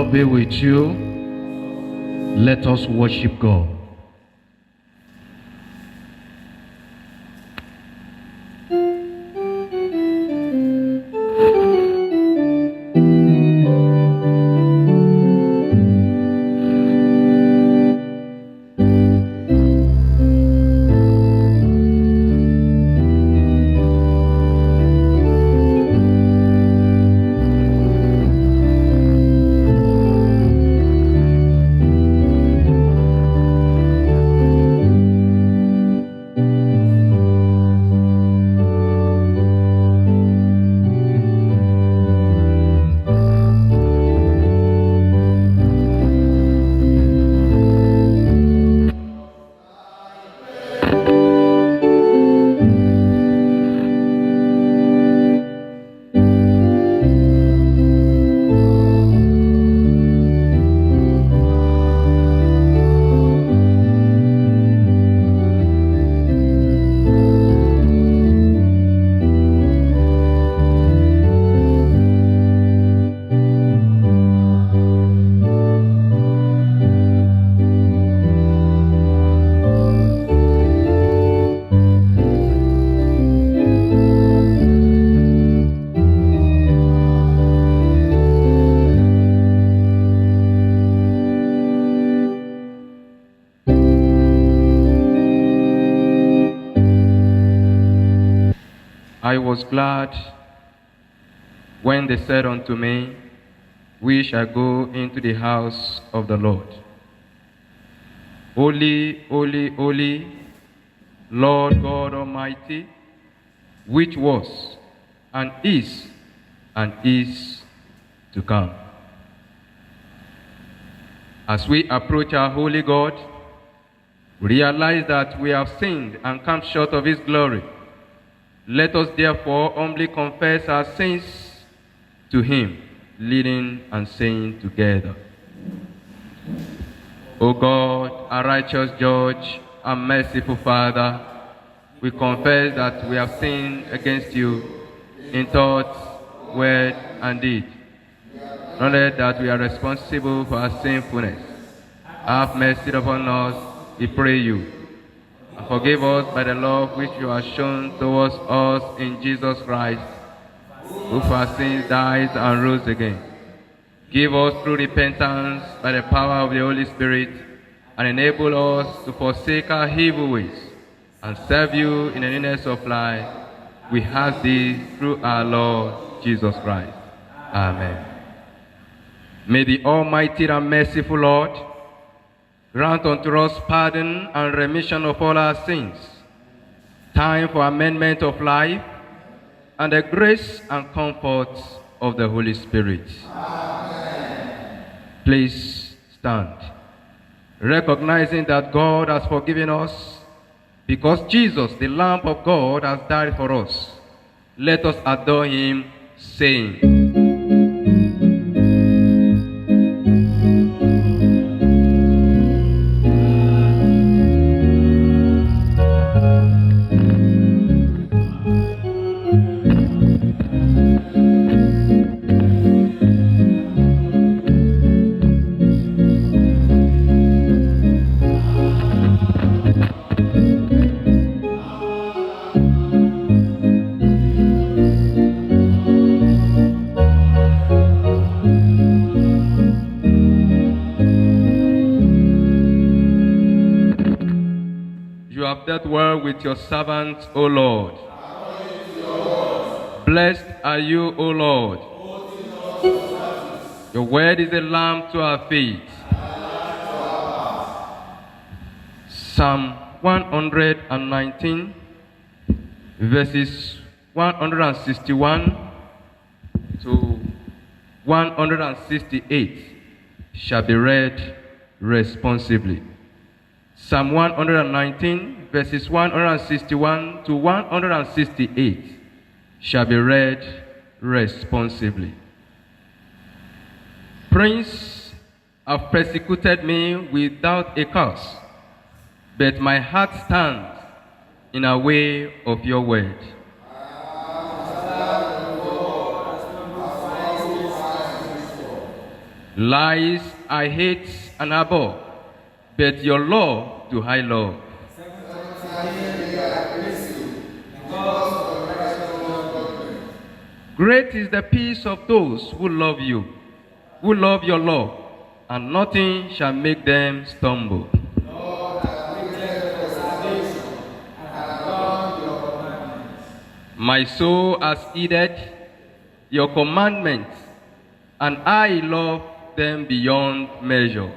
Lord be with you. Let us worship God. I was glad when they said unto me, We shall go into the house of the Lord. Holy, holy, holy, Lord God Almighty, which was, and is to come. As we approach our holy God, we realize that we have sinned and come short of His glory. Let us therefore humbly confess our sins to Him, leading and saying together, O God, our righteous Judge, and merciful Father, we confess that we have sinned against you in thought, word, and deed. Knowledge that we are responsible for our sinfulness. Have mercy upon us, we pray you. And forgive us by the love which you have shown towards us in Jesus Christ, who for our sins died and rose again. Give us through repentance by the power of the Holy Spirit, and enable us to forsake our evil ways and serve you in the newness of life. We ask this through our Lord Jesus Christ. Amen. May the Almighty and merciful Lord grant unto us pardon and remission of all our sins, time for amendment of life, and the grace and comfort of the Holy Spirit. Amen. Please stand. Recognizing that God has forgiven us, because Jesus, the Lamb of God, has died for us, let us adore Him, saying, Dealt well with your servant, O Lord. Blessed are you, O Lord. Your word is a lamp to our feet. Psalm 119, verses 161 to 168 shall be read responsibly. Psalm 119, verses 161 to 168 shall be read responsibly. Prince have persecuted me without a cause, but my heart stands in a way of your word. Lies I hate and abhor, but your law do I love. Great is the peace of those who love you, who love your law, and nothing shall make them stumble. My soul has heeded your commandments, and I love them beyond measure.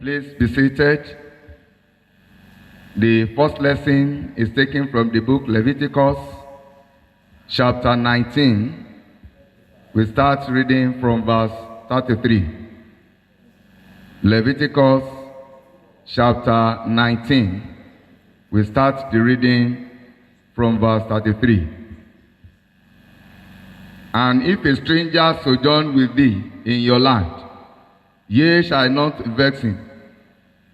Please be seated. The first lesson is taken from the book Leviticus, chapter 19. We start reading from verse 33. Leviticus, chapter 19. We start the reading from verse 33. And if a stranger sojourn with thee in your land, ye shall not vex him.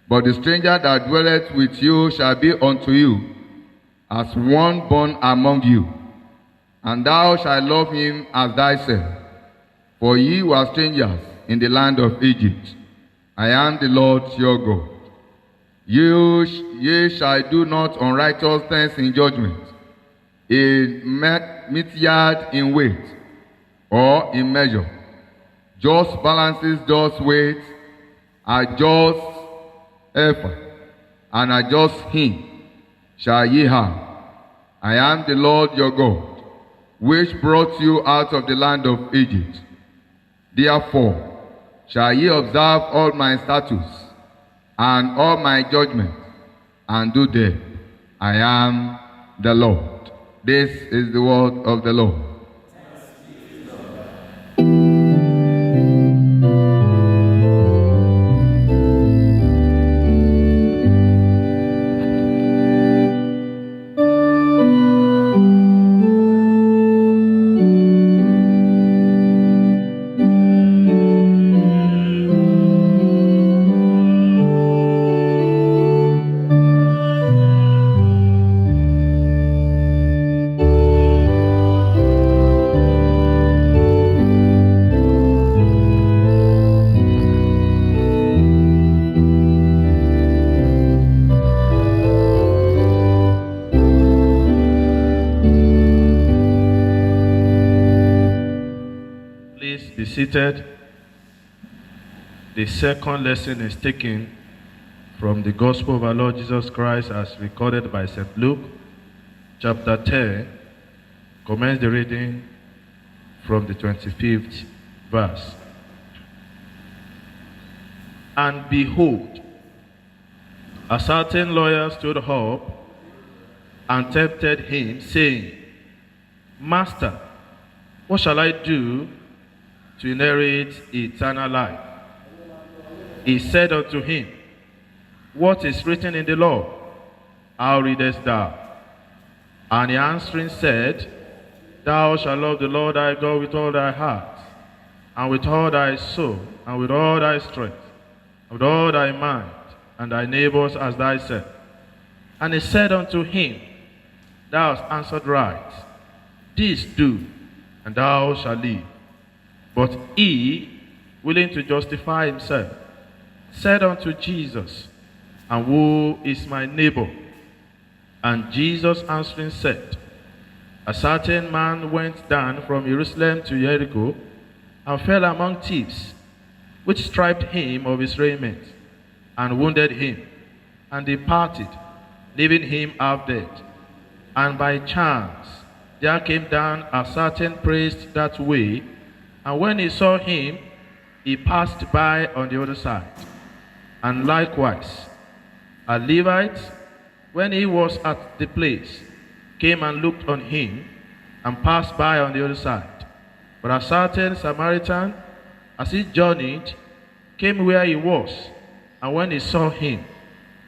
But the stranger that dwelleth with you shall be unto you as one born among you, and thou shalt love him as thyself. For ye were strangers in the land of Egypt. I am the Lord your God. Ye shall do not unrighteousness in judgment, in meat yard in weight, or in measure. Just balances does weight, a just effort, and a just hin shall ye have. I am the Lord your God, which brought you out of the land of Egypt. Therefore shall ye observe all my statutes and all my judgments, and do them. I am the Lord. This is the word of the Lord. Seated. The second lesson is taken from the Gospel of our Lord Jesus Christ as recorded by St. Luke, chapter 10. Commence the reading from the 25th verse. And behold, a certain lawyer stood up and tempted him, saying, Master, what shall I do to inherit eternal life? He said unto him, What is written in the law? How readest thou? And he answering said, Thou shalt love the Lord thy God with all thy heart, and with all thy soul, and with all thy strength, and with all thy mind, and thy neighbors as thyself. And he said unto him, Thou hast answered right. This do, and thou shalt live. But he, willing to justify himself, said unto Jesus, And who is my neighbor? And Jesus answering said, A certain man went down from Jerusalem to Jericho, and fell among thieves, which stripped him of his raiment, and wounded him, and departed, leaving him half dead. And by chance there came down a certain priest that way, and when he saw him, he passed by on the other side. And likewise, a Levite, when he was at the place, came and looked on him, and passed by on the other side. But a certain Samaritan, as he journeyed, came where he was, and when he saw him,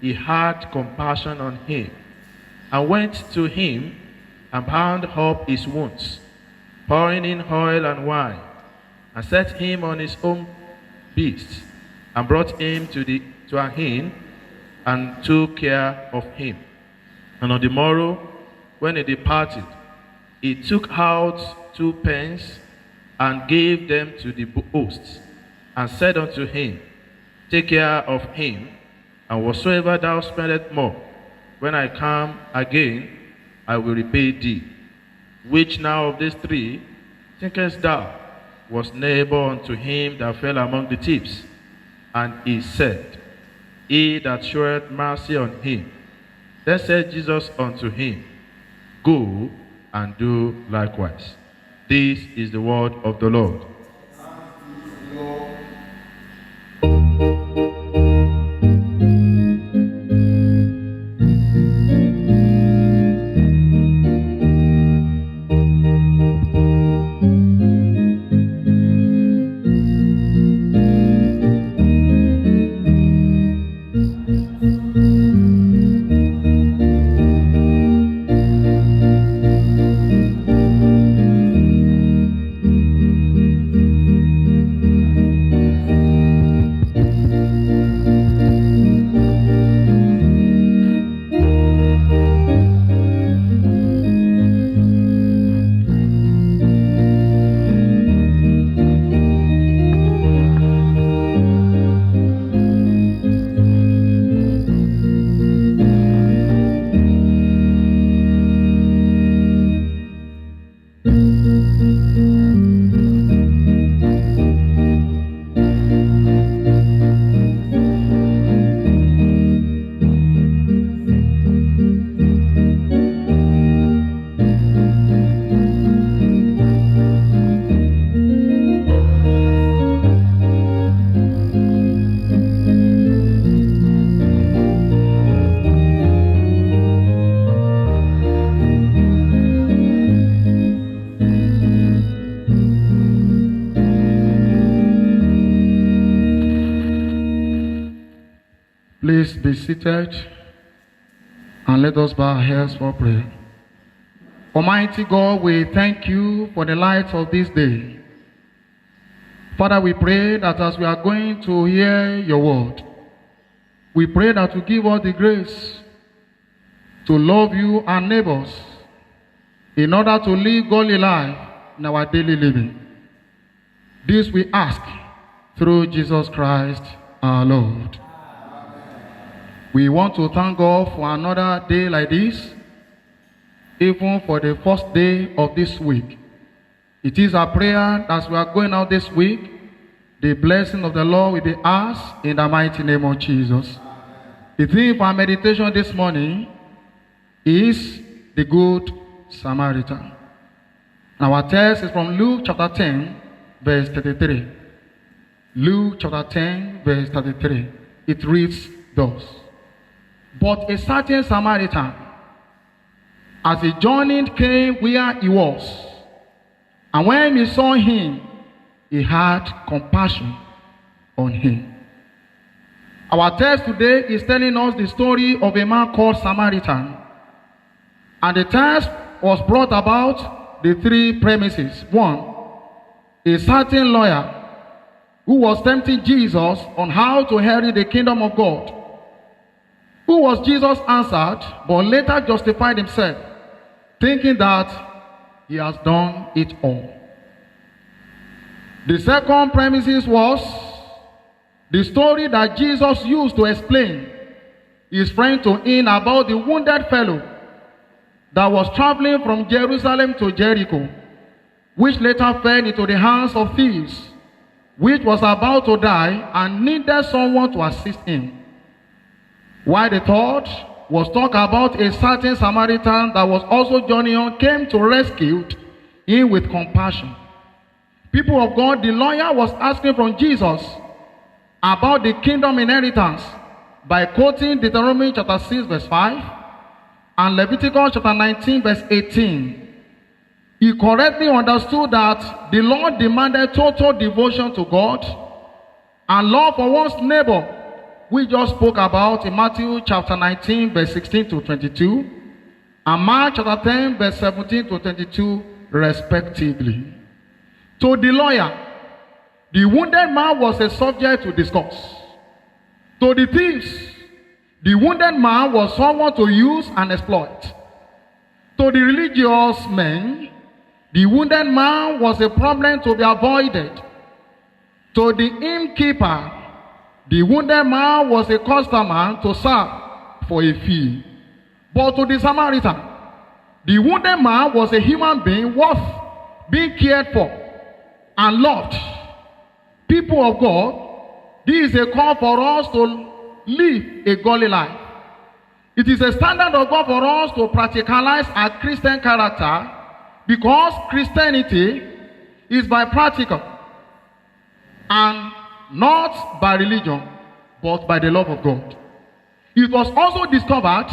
he had compassion on him, and went to him, and bound up his wounds, pouring in oil and wine, and set him on his own beast, and brought him to an inn, and took care of him. And on the morrow, when he departed, he took out 2 pence, and gave them to the hosts, and said unto him, Take care of him, and whatsoever thou spendest more, when I come again, I will repay thee. Which now of these 3 thinkest thou was neighbor unto him that fell among the thieves? And he said, He that showeth mercy on him. Then said Jesus unto him, Go and do likewise. This is the word of the Lord. Please be seated and let us bow our heads for prayer. Almighty God, we thank you for the light of this day. Father, we pray that as we are going to hear your word, we pray that you give us the grace to love you and neighbors in order to live godly life in our daily living. This we ask through Jesus Christ our Lord. We want to thank God for another day like this, even for the first day of this week. It is our prayer that as we are going out this week, the blessing of the Lord will be ours in the mighty name of Jesus. The theme for our meditation this morning is the Good Samaritan. Our text is from Luke chapter 10, verse 33. Luke chapter 10, verse 33. It reads thus. But a certain Samaritan, as he journeyed, came where he was. And when he saw him, he had compassion on him. Our text today is telling us the story of a man called Samaritan. And the text was brought about the 3 premises. 1, a certain lawyer who was tempting Jesus on how to inherit the kingdom of God. Who was Jesus answered, but later justified himself, thinking that he has done it all. The second premises was the story that Jesus used to explain his friend to him about the wounded fellow that was traveling from Jerusalem to Jericho, which later fell into the hands of thieves, which was about to die and needed someone to assist him. While the third was talk about a certain Samaritan that was also journeying on, came to rescue him with compassion. People of God, the lawyer was asking from Jesus about the kingdom inheritance by quoting Deuteronomy chapter 6 verse 5 and Leviticus chapter 19 verse 18. He correctly understood that the Lord demanded total devotion to God and love for one's neighbor, we just spoke about in Matthew chapter 19 verse 16 to 22 and Mark chapter 10 verse 17 to 22 respectively. To the lawyer, the wounded man was a subject to discuss. To the thieves, the wounded man was someone to use and exploit. To the religious men, the wounded man was a problem to be avoided. To the innkeeper, the wounded man was a customer to serve for a fee. But to the Samaritan, the wounded man was a human being worth being cared for and loved. People of God, this is a call for us to live a godly life. It is a standard of God for us to practicalize our Christian character, because Christianity is by practical and not by religion, but by the love of God. It was also discovered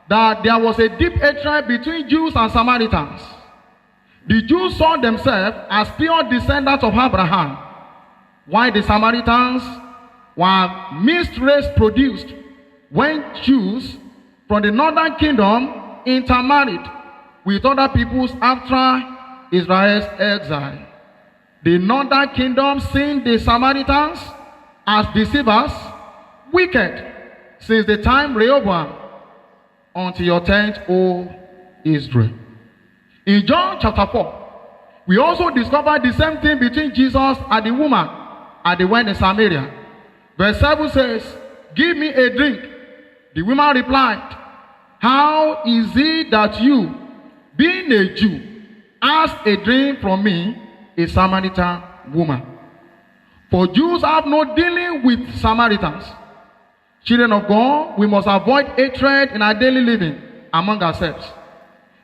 that there was a deep hatred between Jews and Samaritans. The Jews saw themselves as pure descendants of Abraham, while the Samaritans were mixed race produced when Jews from the northern kingdom intermarried with other peoples after Israel's exile. The northern kingdom seen the Samaritans as deceivers, wicked, since the time Rehoboam, until your 10th, O Israel. In John chapter 4, we also discovered the same thing between Jesus and the woman at the well in Samaria. Verse 7 says, "Give me a drink." The woman replied, "How is it that you, being a Jew, ask a drink from me, a Samaritan woman?" For Jews have no dealing with Samaritans. Children of God, we must avoid hatred in our daily living among ourselves.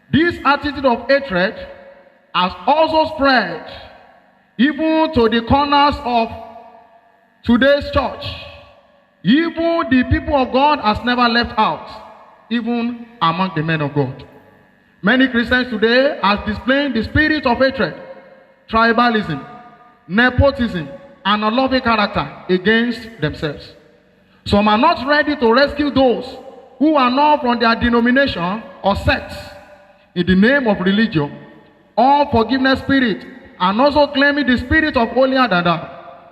This attitude of hatred has also spread even to the corners of today's church. Even the people of God has never left out, even among the men of God. Many Christians today are displaying the spirit of hatred, tribalism, nepotism, and unloving character against themselves. Some are not ready to rescue those who are not from their denomination or sects in the name of religion or forgiveness spirit, and also claiming the spirit of holier than thou.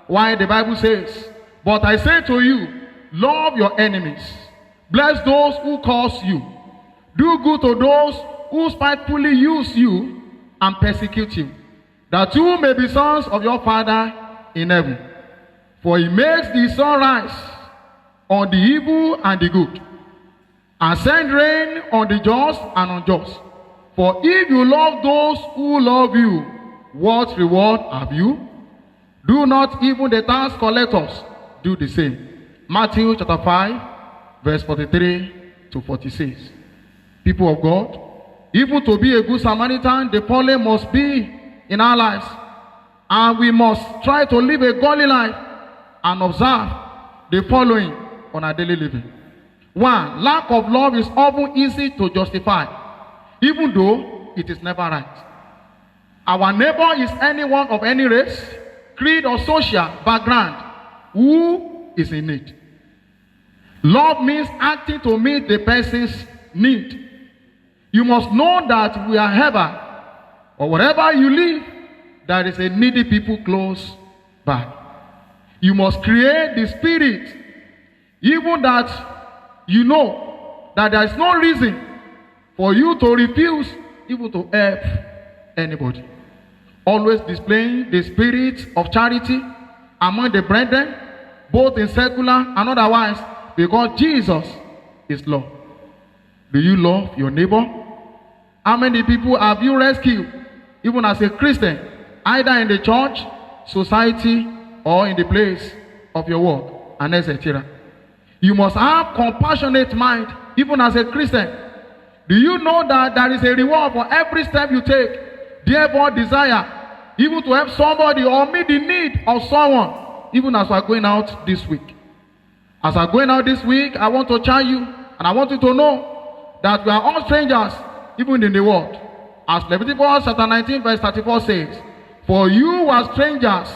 Why the Bible says, "But I say to you, love your enemies, bless those who curse you, do good to those who spitefully use you and persecute you, that you may be sons of your Father in heaven. For he makes the sun rise on the evil and the good, and send rain on the just and unjust. For if you love those who love you, what reward have you? Do not even the tax collectors do the same?" Matthew chapter 5, verse 43 to 46. People of God, even to be a good Samaritan, the following must be in our lives. And we must try to live a godly life and observe the following on our daily living. 1, lack of love is often easy to justify, even though it is never right. Our neighbor is anyone of any race, creed, or social background who is in need. Love means acting to meet the person's need. You must know that wherever or wherever you live, there is a needy people close by. You must create the spirit, even that you know that there is no reason for you to refuse even to help anybody. Always displaying the spirit of charity among the brethren, both in secular and otherwise, because Jesus is love. Do you love your neighbor? How many people have you rescued, even as a Christian, either in the church, society, or in the place of your work, and etc.? You must have compassionate mind, even as a Christian. Do you know that there is a reward for every step you take? Therefore, desire even to help somebody or meet the need of someone, even as we are going out this week. As we are going out this week, I want to charge you, and I want you to know that we are all strangers, even in the world. As Leviticus chapter 19, verse 34 says, for you were strangers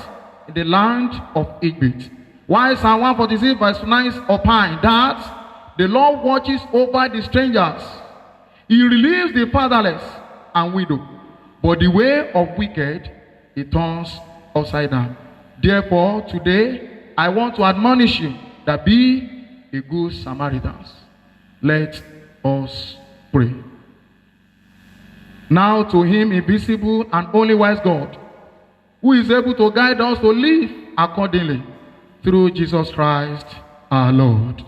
in the land of Egypt. While Psalm 146, verse 9 opine that the Lord watches over the strangers. He relieves the fatherless and widow. But the way of wicked, he turns upside down. Therefore, today, I want to admonish you that be a good Samaritan. Let us pray. Now to him, invisible and only wise God, who is able to guide us to live accordingly, through Jesus Christ our Lord.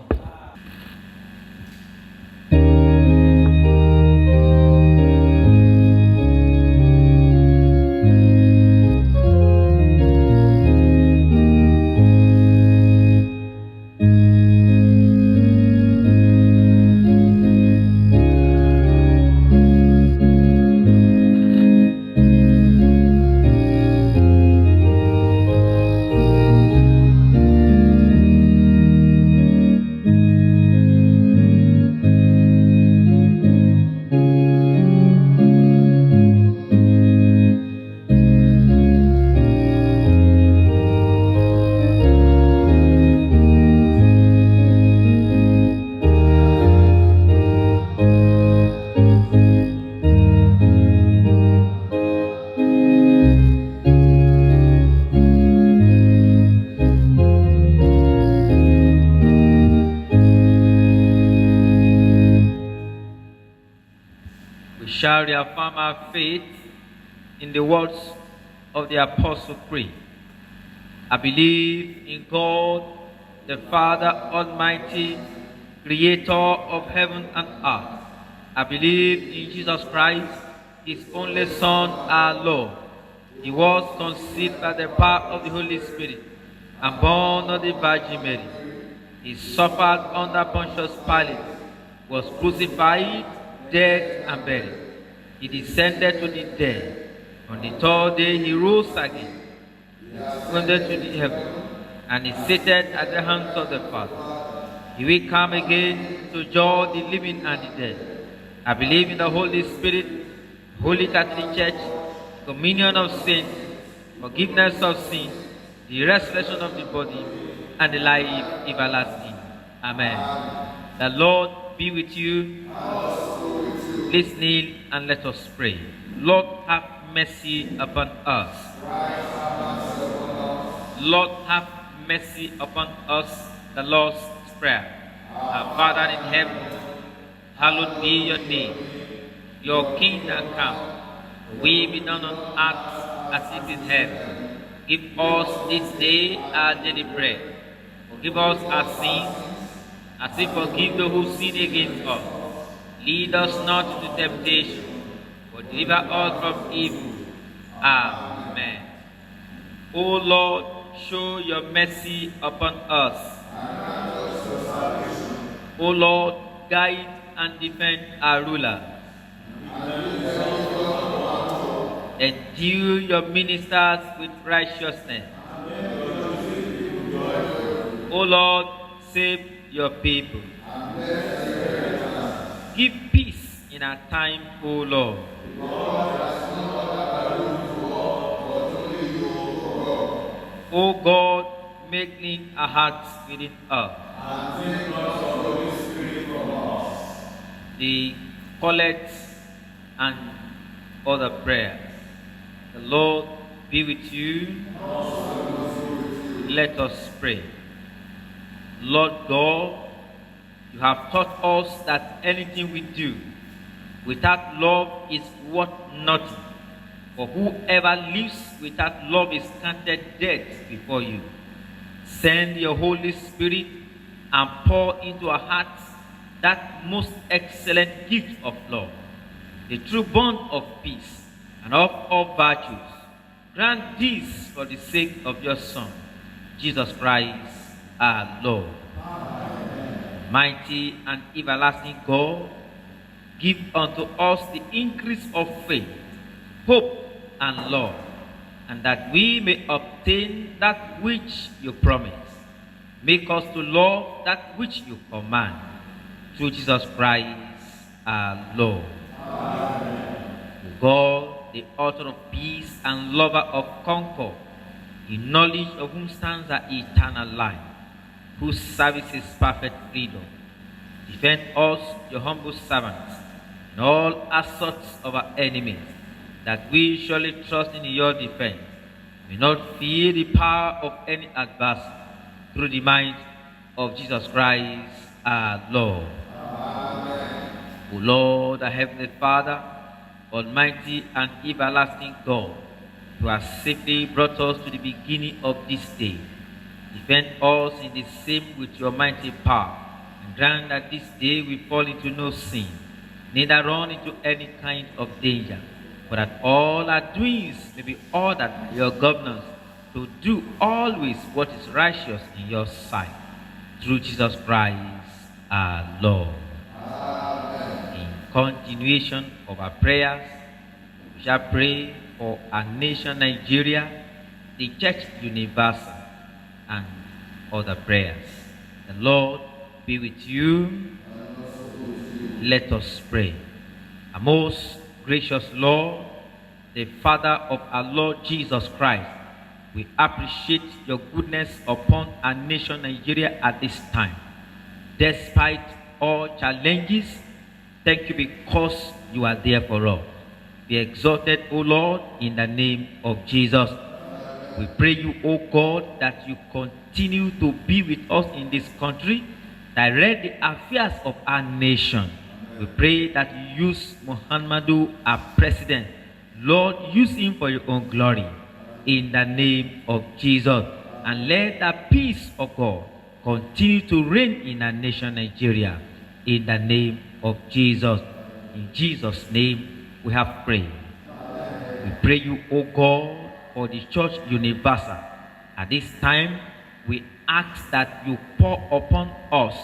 Shall reaffirm our faith in the words of the Apostle Creed. I believe in God, the Father Almighty, creator of heaven and earth. I believe in Jesus Christ, his only Son, our Lord. He was conceived by the power of the Holy Spirit and born of the Virgin Mary. He suffered under Pontius Pilate, was crucified, dead, and buried. He descended to the dead. On the third day he rose again. He ascended to the heaven, and is seated at the hands of the Father. He will come again to judge the living and the dead. I believe in the Holy Spirit, Holy Catholic Church, communion of saints, forgiveness of sins, the resurrection of the body, and the life everlasting. Amen. The Lord be with you. Please kneel and let us pray. Lord, have mercy upon us. Lord, have mercy upon us. The Lord's Prayer. Our Father in heaven, hallowed be your name. Your kingdom come. Will be done on earth as it is in heaven. Give us this day our daily bread. Forgive us our sins, as we forgive those who sin against us. Lead us not into temptation, but deliver us from evil. Amen. O Lord, show your mercy upon us. O Lord, guide and defend our ruler. Endue your ministers with righteousness. O Lord, save your people. Give peace in our time, O Lord. O God, make clean our hearts within us. The collects and other prayers. The Lord be with you. Let us pray. Lord God, you have taught us that anything we do without love is worth nothing. For whoever lives without love is counted dead before you. Send your Holy Spirit and pour into our hearts that most excellent gift of love, the true bond of peace and of all virtues. Grant this for the sake of your Son, Jesus Christ, our Lord. Amen. Almighty and everlasting God, give unto us the increase of faith, hope, and love, and that we may obtain that which you promise. Make us to love that which you command. Through Jesus Christ our Lord. Amen. God, the author of peace and lover of concord, in knowledge of whom stands our eternal life, whose service is perfect freedom, defend us, your humble servants, in all assaults of our enemies, that we surely trust in your defense, may not fear the power of any adversary, through the might of Jesus Christ our Lord. Amen. O Lord, our Heavenly Father, Almighty and everlasting God, who has safely brought us to the beginning of this day, defend us in the same with your mighty power, and grant that this day we fall into no sin, neither run into any kind of danger, but that all our doings may be ordered by your governance, to do always what is righteous in your sight. Through Jesus Christ our Lord. Amen. In continuation of our prayers, we shall pray for our nation Nigeria, the Church Universal, and other prayers. The Lord be with you. Let us pray. Our most gracious Lord, the Father of our Lord Jesus Christ, we appreciate your goodness upon our nation Nigeria at this time. Despite all challenges, thank you because you are there for us. Be exalted, O Lord, in the name of Jesus. We pray you, O God, that you continue to be with us in this country, direct the affairs of our nation. We pray that you use Muhammadu, our president. Lord, use him for your own glory. In the name of Jesus, and let the peace of God continue to reign in our nation Nigeria. In the name of Jesus. In Jesus' name we have prayed. Amen. We pray you, O God, for the Church Universal. At this time, we ask that you pour upon us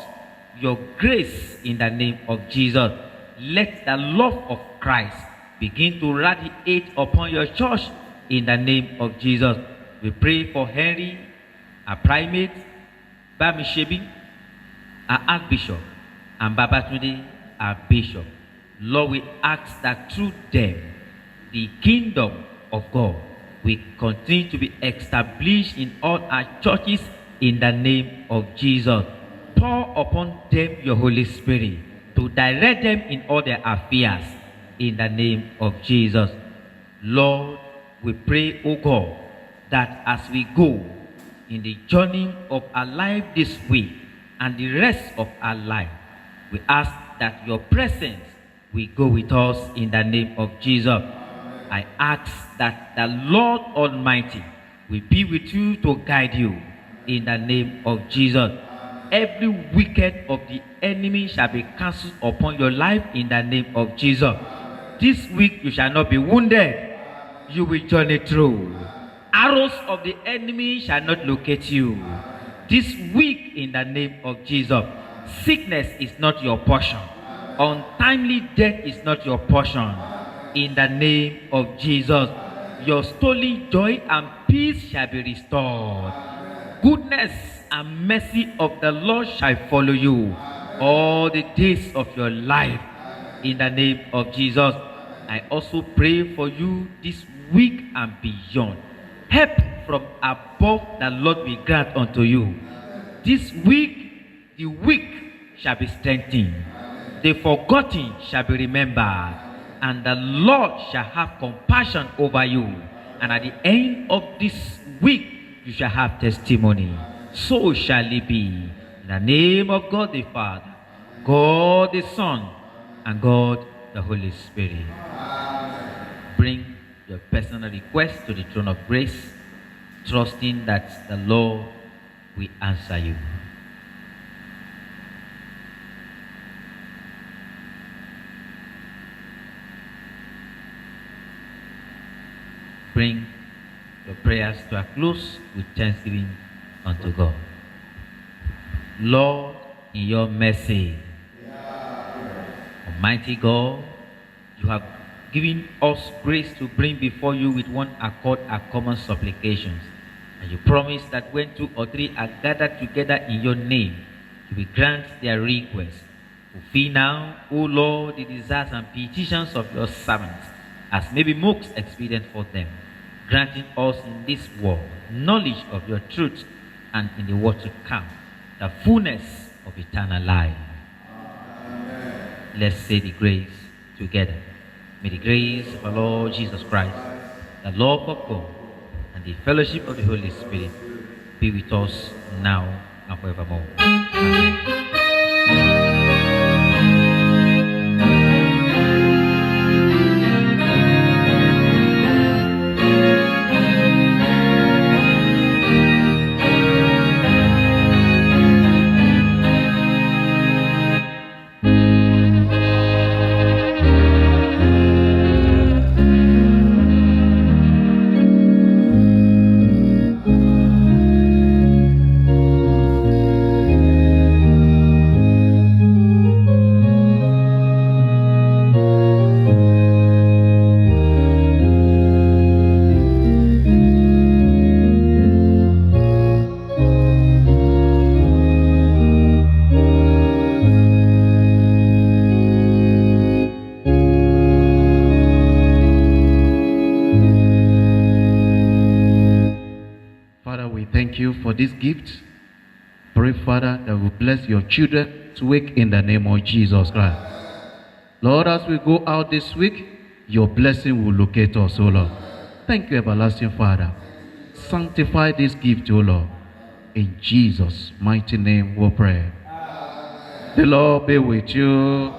your grace in the name of Jesus. Let the love of Christ begin to radiate upon your church. In the name of Jesus, we pray for Henry, our primate, Bamishebi, our archbishop, and Babatunde, our bishop. Lord, we ask that through them, the kingdom of God will continue to be established in all our churches in the name of Jesus. Pour upon them your Holy Spirit to direct them in all their affairs in the name of Jesus. Lord, we pray, O God, that as we go in the journey of our life this week and the rest of our life, we ask that your presence will go with us in the name of Jesus. I ask that the Lord Almighty will be with you to guide you in the name of Jesus. Every wicked of the enemy shall be cancelled upon your life in the name of Jesus. This week you shall not be wounded. You will journey through. Arrows of the enemy shall not locate you. This week, in the name of Jesus, sickness is not your portion. Untimely death is not your portion. In the name of Jesus, your stolen joy and peace shall be restored. Goodness and mercy of the Lord shall follow you all the days of your life. In the name of Jesus, I also pray for you this week and beyond. Help from above the Lord will grant unto you. This week, the weak shall be strengthened. The forgotten shall be remembered. And the Lord shall have compassion over you. And at the end of this week, you shall have testimony. So shall it be. In the name of God the Father, God the Son, and God the Holy Spirit. Bring your personal request to the throne of grace, trusting that the Lord will answer you. Bring your prayers to a close with thanksgiving unto God. Lord, in your mercy. Almighty God, you have given us grace to bring before you with one accord our common supplications. And you promise that when 2 or 3 are gathered together in your name, you will grant their requests. Fulfill now, O Lord, the desires and petitions of your servants, as may be most expedient for them, granting us in this world knowledge of your truth, and in the world to come, the fullness of eternal life. Amen. Let's say the grace together. May the grace of our Lord Jesus Christ, the love of God, and the fellowship of the Holy Spirit be with us now and forevermore. Amen. Thank you for this gift. Pray, Father, that will bless your children this week in the name of Jesus Christ. Lord, as we go out this week, your blessing will locate us, O Lord. Thank you, everlasting Father. Sanctify this gift, O Lord. In Jesus' mighty name we pray. The Lord be with you.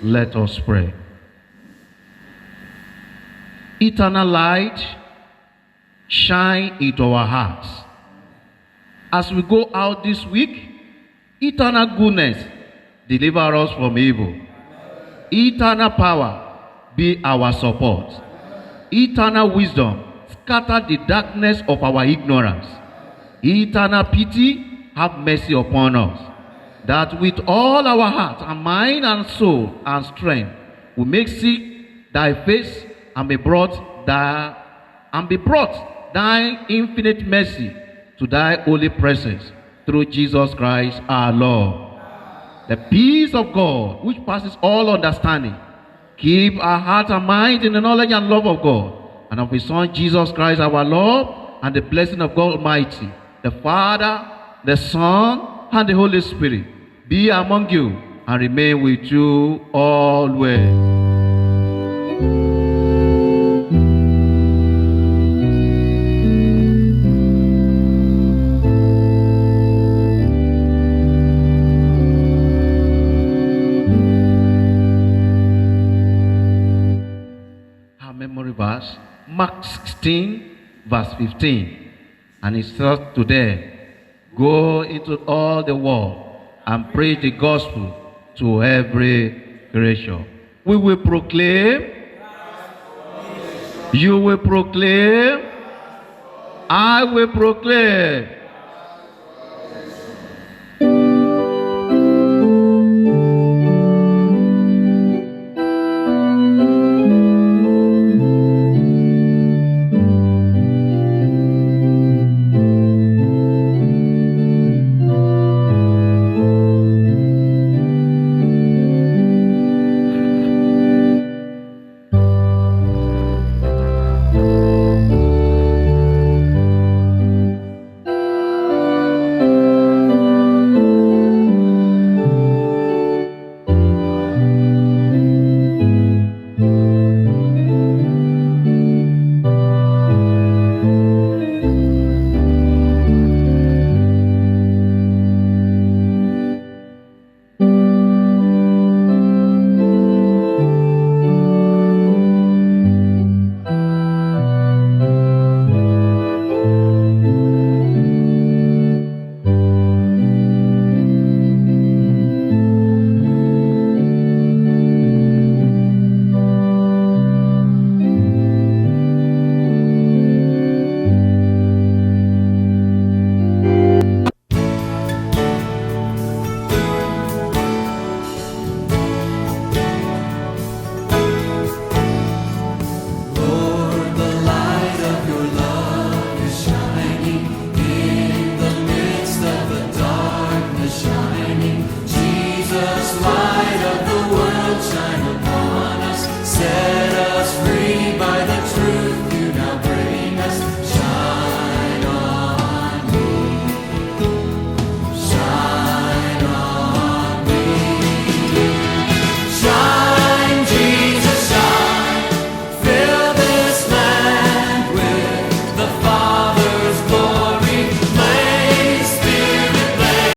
Let us pray. Eternal light, shine into our hearts. As we go out this week, eternal goodness, deliver us from evil. Eternal power, be our support. Eternal wisdom, scatter the darkness of our ignorance. Eternal pity, have mercy upon us. That with all our heart and mind and soul and strength, we may seek thy face and be brought thy infinite mercy to thy holy presence through Jesus Christ our Lord. The peace of God, which passes all understanding, keep our heart and mind in the knowledge and love of God and of his Son Jesus Christ our Lord, and the blessing of God Almighty, the Father, the Son, and the Holy Spirit be among you and remain with you always. Verse, Mark 16, verse 15. And it says today, go into all the world and preach the gospel to every creature. We will proclaim, you will proclaim, I will proclaim. Jesus, my